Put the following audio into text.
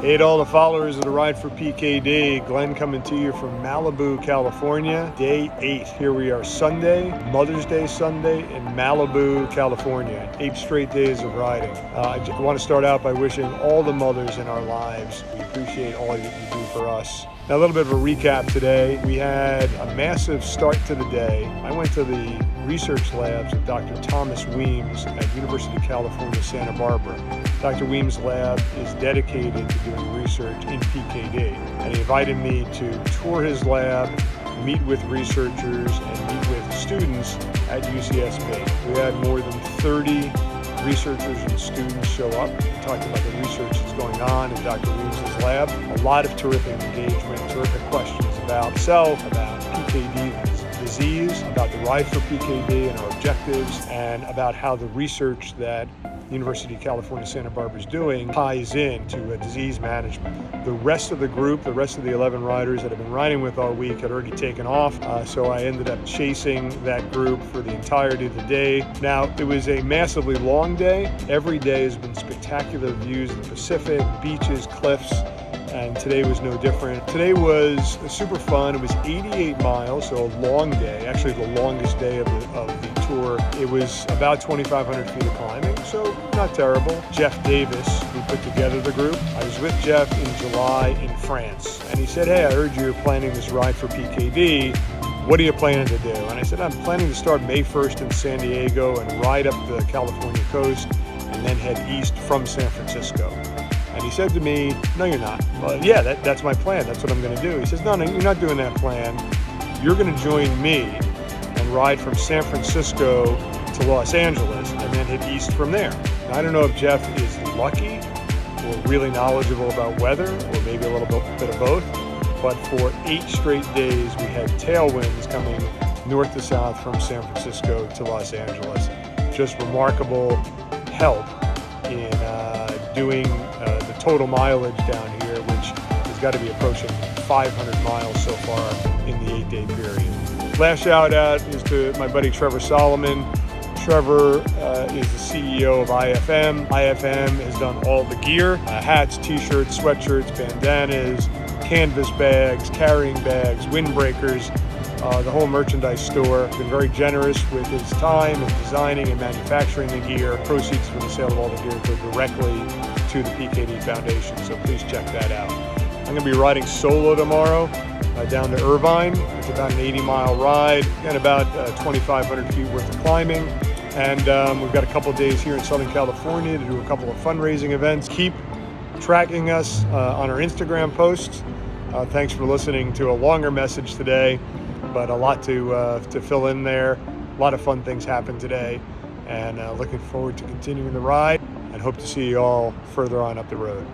Hey to all the followers of the Ride for PKD, Glenn coming to you from Malibu, California, day 8. Here we are Sunday, Mother's Day Sunday in Malibu, California. 8 straight days of riding. I want to start out by wishing all the mothers in our lives. We appreciate all that you do for us. Now, a little bit of a recap today. We had a massive start to the day. I went to the research labs of Dr. Thomas Weems at University of California, Santa Barbara. Dr. Weems' lab is dedicated to doing research in PKD, and he invited me to tour his lab, meet with researchers, and meet with students at UCSB. We had more than 30 researchers and students show up. We talked about the research that's going on in Dr. Weems' lab. A lot of terrific engagement, terrific questions about self, about PKD disease, about the Ride for PKD and our objectives, and about how the research that University of California, Santa Barbara is doing ties into disease management. The rest of the group, the rest of the 11 riders that have been riding with all week had already taken off, so I ended up chasing that group for the entirety of the day. Now, it was a massively long day. Every day has been spectacular views of the Pacific, beaches, cliffs, and today was no different. Today was super fun. It was 88 miles, so a long day, actually the longest day of the tour. It was about 2,500 feet of climbing, so not terrible. Jeff Davis, who put together the group, I was with Jeff in July in France, and he said, hey, I heard you're planning this Ride for PKD. What are you planning to do? And I said, I'm planning to start May 1st in San Diego and ride up the California coast and then head east from San Francisco. And he said to me, no, you're not. Well, yeah, that's my plan. That's what I'm going to do. He says, no, you're not doing that plan. You're going to join me and ride from San Francisco to Los Angeles and then head east from there. Now, I don't know if Jeff is lucky or really knowledgeable about weather or maybe a little bit of both, but for 8 straight days, we had tailwinds coming north to south from San Francisco to Los Angeles. Just remarkable help in doing the total mileage down here, which has got to be approaching 500 miles so far in the 8-day period. Last shout out is to my buddy Trevor Solomon. Trevor is the CEO of IFM. IFM has done all the gear, hats, t-shirts, sweatshirts, bandanas, canvas bags, carrying bags, windbreakers, the whole merchandise store. Been very generous with his time in designing and manufacturing the gear. Proceeds from the sale of all the gear go directly to the PKD Foundation, so please check that out. I'm going to be riding solo tomorrow down to Irvine. It's about an 80-mile ride and about 2,500 feet worth of climbing. And we've got a couple days here in Southern California to do a couple of fundraising events. Keep tracking us on our Instagram posts. Thanks for listening to a longer message today, but a lot to fill in there. A lot of fun things happened today, and looking forward to continuing the ride and hope to see you all further on up the road.